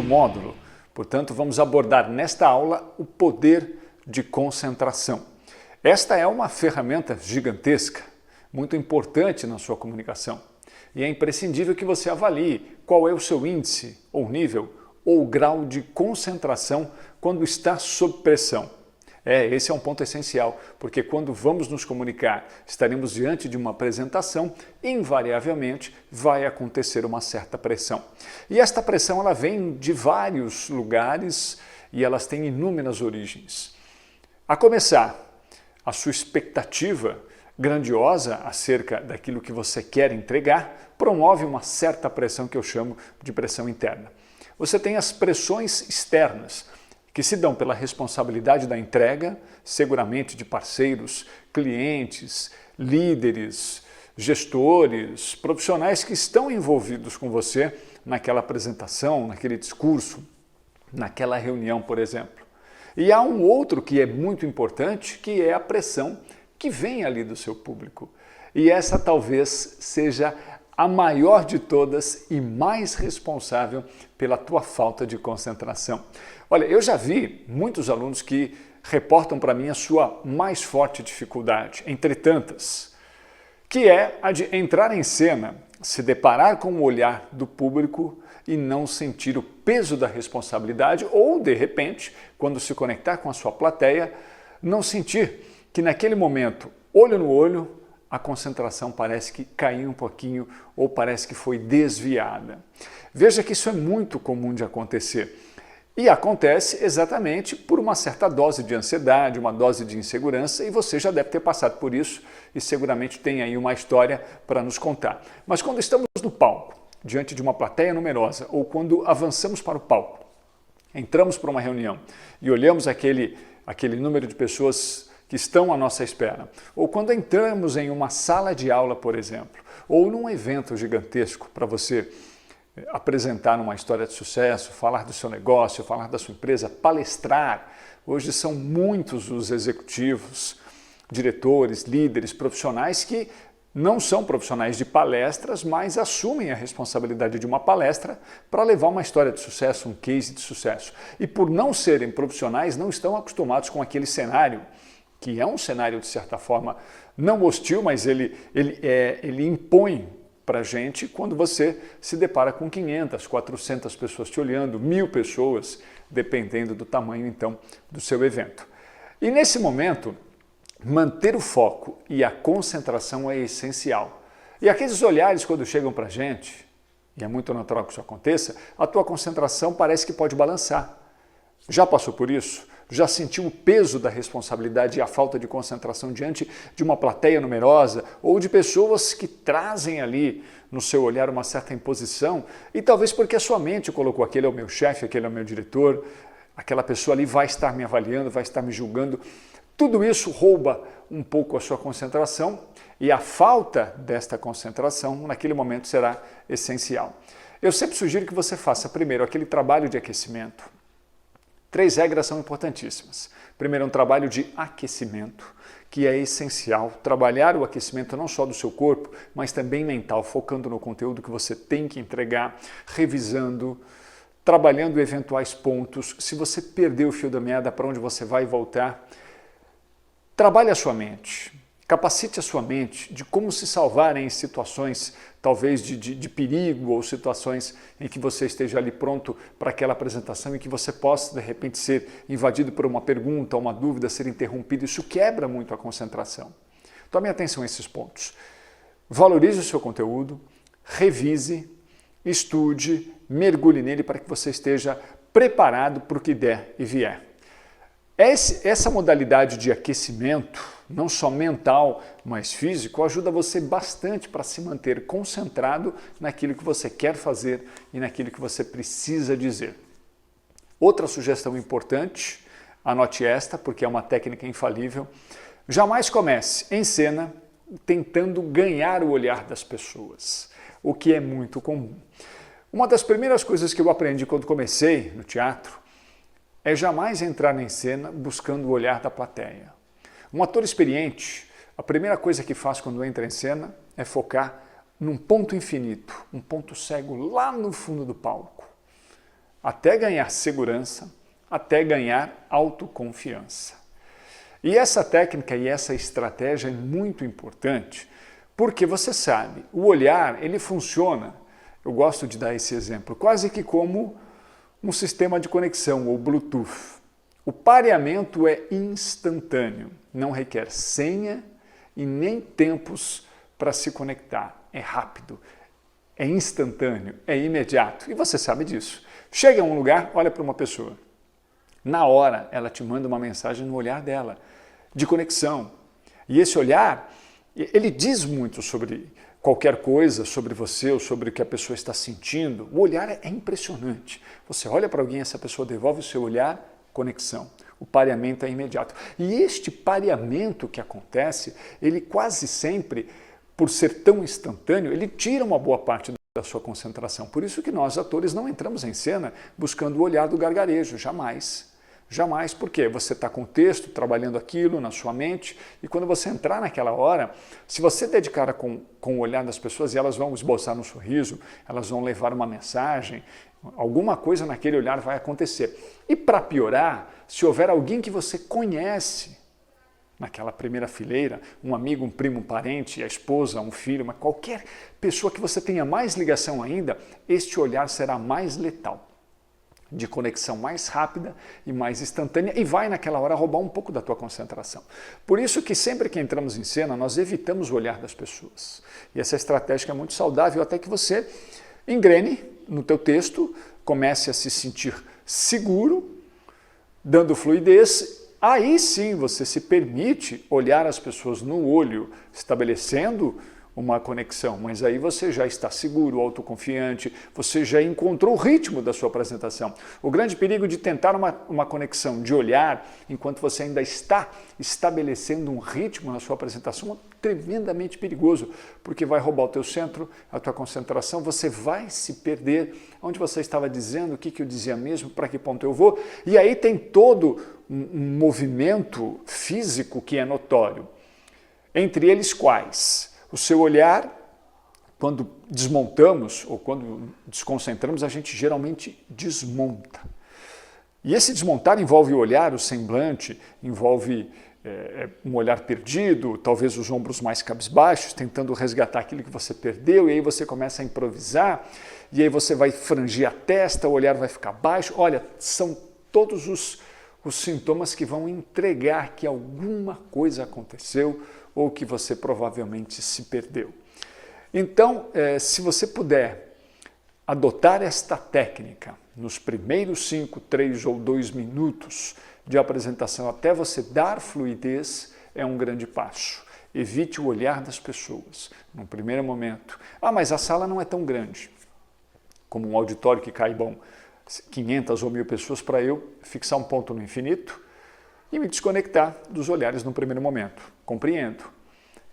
módulo. Portanto, vamos abordar nesta aula o poder de concentração. Esta é uma ferramenta gigantesca, muito importante na sua comunicação. E é imprescindível que você avalie qual é o seu índice, ou nível, ou grau de concentração quando está sob pressão. Esse é um ponto essencial, porque quando vamos nos comunicar, estaremos diante de uma apresentação, invariavelmente vai acontecer uma certa pressão. E esta pressão ela vem de vários lugares e elas têm inúmeras origens. A começar, a sua expectativa grandiosa acerca daquilo que você quer entregar promove uma certa pressão que eu chamo de pressão interna. Você tem as pressões externas, que se dão pela responsabilidade da entrega, seguramente de parceiros, clientes, líderes, gestores, profissionais que estão envolvidos com você naquela apresentação, naquele discurso, naquela reunião, por exemplo. E há um outro que é muito importante, que é a pressão que vem ali do seu público. E essa talvez seja a maior de todas e mais responsável pela tua falta de concentração. Olha, eu já vi muitos alunos que reportam para mim a sua mais forte dificuldade, entre tantas, que é a de entrar em cena, se deparar com o olhar do público e não sentir o peso da responsabilidade ou, de repente, quando se conectar com a sua plateia, não sentir que naquele momento, olho no olho, a concentração parece que caiu um pouquinho ou parece que foi desviada. Veja que isso é muito comum de acontecer. E acontece exatamente por uma certa dose de ansiedade, uma dose de insegurança, e você já deve ter passado por isso e seguramente tem aí uma história para nos contar. Mas quando estamos no palco, diante de uma plateia numerosa, ou quando avançamos para o palco, entramos para uma reunião e olhamos aquele número de pessoas que estão à nossa espera, ou quando entramos em uma sala de aula, por exemplo, ou num evento gigantesco para você apresentar uma história de sucesso, falar do seu negócio, falar da sua empresa, palestrar. Hoje são muitos os executivos, diretores, líderes, profissionais que não são profissionais de palestras, mas assumem a responsabilidade de uma palestra para levar uma história de sucesso, um case de sucesso. E por não serem profissionais, não estão acostumados com aquele cenário, que é um cenário, de certa forma, não hostil, mas ele impõe para a gente quando você se depara com 500, 400 pessoas te olhando, 1000 pessoas, dependendo do tamanho, então, do seu evento. E nesse momento, manter o foco e a concentração é essencial. E aqueles olhares, quando chegam para a gente, e é muito natural que isso aconteça, a tua concentração parece que pode balançar. Já passou por isso? Já sentiu o peso da responsabilidade e a falta de concentração diante de uma plateia numerosa ou de pessoas que trazem ali no seu olhar uma certa imposição e talvez porque a sua mente colocou aquele é o meu chefe, aquele é o meu diretor, aquela pessoa ali vai estar me avaliando, vai estar me julgando. Tudo isso rouba um pouco a sua concentração e a falta desta concentração naquele momento será essencial. Eu sempre sugiro que você faça primeiro aquele trabalho de aquecimento. 3 regras são importantíssimas. Primeiro, um trabalho de aquecimento, que é essencial. Trabalhar o aquecimento não só do seu corpo, mas também mental, focando no conteúdo que você tem que entregar, revisando, trabalhando eventuais pontos. Se você perdeu o fio da meada, para onde você vai voltar? Trabalhe a sua mente. Capacite a sua mente de como se salvar em situações talvez de perigo ou situações em que você esteja ali pronto para aquela apresentação e que você possa de repente ser invadido por uma pergunta, uma dúvida, ser interrompido. Isso quebra muito a concentração. Tome atenção a esses pontos. Valorize o seu conteúdo, revise, estude, mergulhe nele para que você esteja preparado para o que der e vier. Essa modalidade de aquecimento, não só mental, mas físico, ajuda você bastante para se manter concentrado naquilo que você quer fazer e naquilo que você precisa dizer. Outra sugestão importante, anote esta, porque é uma técnica infalível, jamais comece em cena tentando ganhar o olhar das pessoas, o que é muito comum. Uma das primeiras coisas que eu aprendi quando comecei no teatro é jamais entrar em cena buscando o olhar da plateia. Um ator experiente, a primeira coisa que faz quando entra em cena é focar num ponto infinito, um ponto cego lá no fundo do palco. até ganhar segurança, até ganhar autoconfiança. E essa técnica e essa estratégia é muito importante, porque você sabe, o olhar ele funciona, eu gosto de dar esse exemplo, quase que como um sistema de conexão, ou Bluetooth. O pareamento é instantâneo, não requer senha e nem tempos para se conectar. É rápido, é instantâneo, é imediato. E você sabe disso. Chega a um lugar, olha para uma pessoa. Na hora, ela te manda uma mensagem no olhar dela, de conexão. E esse olhar, ele diz muito sobre qualquer coisa, sobre você ou sobre o que a pessoa está sentindo. O olhar é impressionante. Você olha para alguém, essa pessoa devolve o seu olhar, conexão. O pareamento é imediato. E este pareamento que acontece, ele quase sempre, por ser tão instantâneo, ele tira uma boa parte da sua concentração. Por isso que nós, atores, não entramos em cena buscando o olhar do gargarejo, jamais. Jamais, porque você está com o texto, trabalhando aquilo na sua mente, e quando você entrar naquela hora, se você dedicar com o olhar das pessoas, e elas vão esboçar um sorriso, elas vão levar uma mensagem, alguma coisa naquele olhar vai acontecer. E para piorar, se houver alguém que você conhece, naquela primeira fileira, um amigo, um primo, um parente, a esposa, um filho, mas qualquer pessoa que você tenha mais ligação ainda, este olhar será mais letal, de conexão mais rápida e mais instantânea, e vai naquela hora roubar um pouco da tua concentração. Por isso que sempre que entramos em cena, nós evitamos o olhar das pessoas. E essa estratégia é muito saudável até que você engrene no teu texto, comece a se sentir seguro, dando fluidez. Aí sim você se permite olhar as pessoas no olho, estabelecendo uma conexão, mas aí você já está seguro, autoconfiante, você já encontrou o ritmo da sua apresentação. O grande perigo de tentar uma conexão de olhar, enquanto você ainda está estabelecendo um ritmo na sua apresentação, é tremendamente perigoso, porque vai roubar o teu centro, a tua concentração, você vai se perder, onde você estava dizendo, o que eu dizia mesmo, para que ponto eu vou, e aí tem todo um movimento físico que é notório. Entre eles quais? O seu olhar, quando desmontamos ou quando desconcentramos, a gente geralmente desmonta. E esse desmontar envolve o olhar, o semblante, envolve um olhar perdido, talvez os ombros mais cabisbaixos, tentando resgatar aquilo que você perdeu, e aí você começa a improvisar, e aí você vai frangir a testa, o olhar vai ficar baixo. Olha, são todos os sintomas que vão entregar que alguma coisa aconteceu ou que você provavelmente se perdeu. Então, se você puder adotar esta técnica nos primeiros 5, 3 ou 2 minutos de apresentação até você dar fluidez, é um grande passo. Evite o olhar das pessoas num primeiro momento. Ah, mas a sala não é tão grande como um auditório que caibam 500 ou 1000 pessoas para eu fixar um ponto no infinito e me desconectar dos olhares no primeiro momento. Compreendo.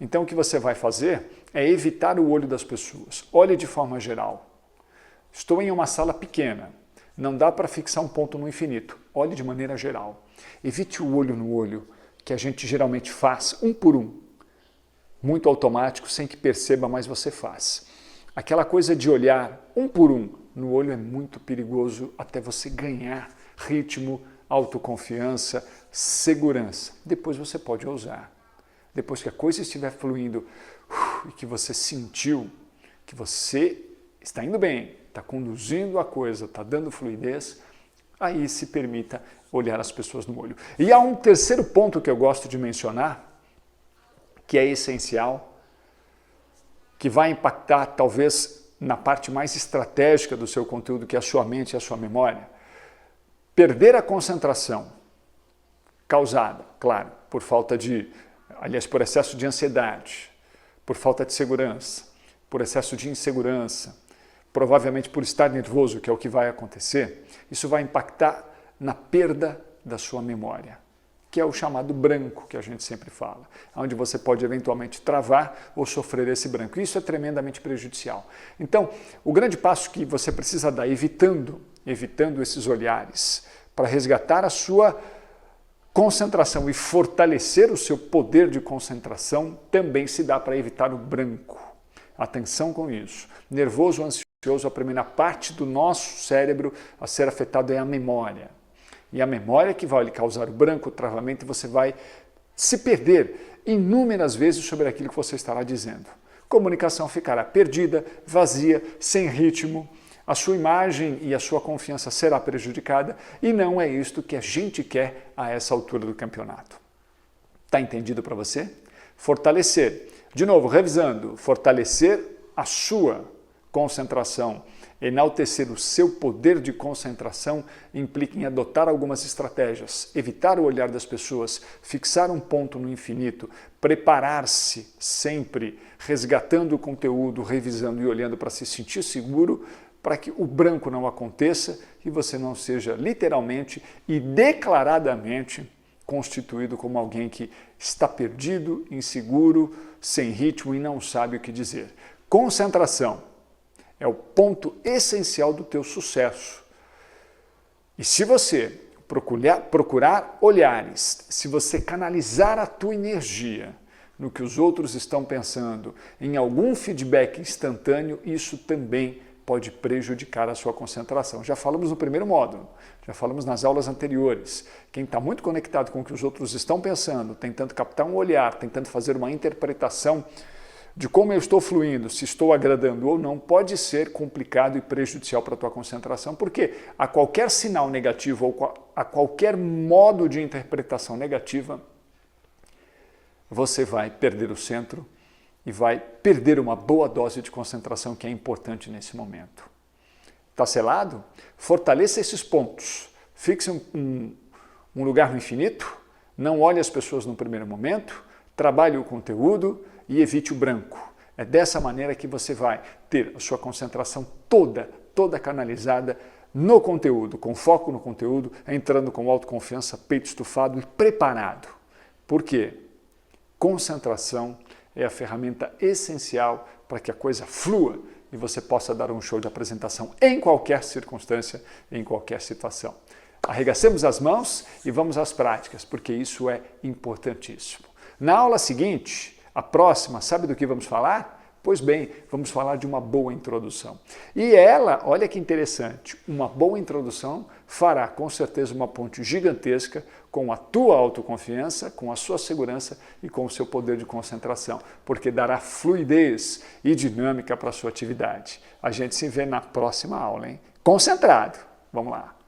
Então o que você vai fazer é evitar o olho das pessoas. Olhe de forma geral. Estou em uma sala pequena, não dá para fixar um ponto no infinito. Olhe de maneira geral. Evite o olho no olho, que a gente geralmente faz um por um. Muito automático, sem que perceba, mas você faz. Aquela coisa de olhar um por um no olho é muito perigoso até você ganhar ritmo, autoconfiança, segurança. Depois você pode ousar. Depois que a coisa estiver fluindo e que você sentiu que você está indo bem, está conduzindo a coisa, está dando fluidez, aí se permita olhar as pessoas no olho. E há um terceiro ponto que eu gosto de mencionar, que é essencial, que vai impactar talvez na parte mais estratégica do seu conteúdo, que é a sua mente e a sua memória. Perder a concentração, causada, claro, por falta de, aliás, por excesso de ansiedade, por falta de segurança, por excesso de insegurança, provavelmente por estar nervoso, que é o que vai acontecer, isso vai impactar na perda da sua memória, que é o chamado branco que a gente sempre fala, onde você pode eventualmente travar ou sofrer esse branco. Isso é tremendamente prejudicial. Então, o grande passo que você precisa dar, evitando esses olhares, para resgatar a sua concentração e fortalecer o seu poder de concentração, também se dá para evitar o branco. Atenção com isso. Nervoso, ansioso, A primeira parte do nosso cérebro a ser afetado é a memória. E a memória que vai lhe causar o branco, o travamento, e você vai se perder inúmeras vezes sobre aquilo que você estará dizendo. Comunicação ficará perdida, vazia, sem ritmo, a sua imagem e a sua confiança será prejudicada e não é isto que a gente quer a essa altura do campeonato. Está entendido para você? Fortalecer. De novo, revisando, fortalecer a sua concentração, enaltecer o seu poder de concentração implica em adotar algumas estratégias, evitar o olhar das pessoas, fixar um ponto no infinito, preparar-se sempre, resgatando o conteúdo, revisando e olhando para se sentir seguro, para que o branco não aconteça e você não seja literalmente e declaradamente constituído como alguém que está perdido, inseguro, sem ritmo e não sabe o que dizer. Concentração é o ponto essencial do teu sucesso. E se você procurar olhares, se você canalizar a tua energia no que os outros estão pensando, em algum feedback instantâneo, isso também pode prejudicar a sua concentração. Já falamos no primeiro módulo, já falamos nas aulas anteriores. Quem está muito conectado com o que os outros estão pensando, tentando captar um olhar, tentando fazer uma interpretação de como eu estou fluindo, se estou agradando ou não, pode ser complicado e prejudicial para a tua concentração, porque a qualquer sinal negativo ou a qualquer modo de interpretação negativa, você vai perder o centro e vai perder uma boa dose de concentração que é importante nesse momento. Está selado? Fortaleça esses pontos. Fixe um lugar no infinito, não olhe as pessoas no primeiro momento, trabalhe o conteúdo e evite o branco. É dessa maneira que você vai ter a sua concentração toda canalizada no conteúdo, com foco no conteúdo, entrando com autoconfiança, peito estufado e preparado. Por quê? Concentração é a ferramenta essencial para que a coisa flua e você possa dar um show de apresentação em qualquer circunstância, em qualquer situação. Arregacemos as mãos e vamos às práticas, porque isso é importantíssimo. Na aula seguinte, a próxima, sabe do que vamos falar? Pois bem, vamos falar de uma boa introdução. E ela, olha que interessante, uma boa introdução fará com certeza uma ponte gigantesca com a tua autoconfiança, com a sua segurança e com o seu poder de concentração, porque dará fluidez e dinâmica para a sua atividade. A gente se vê na próxima aula, hein? Concentrado! Vamos lá!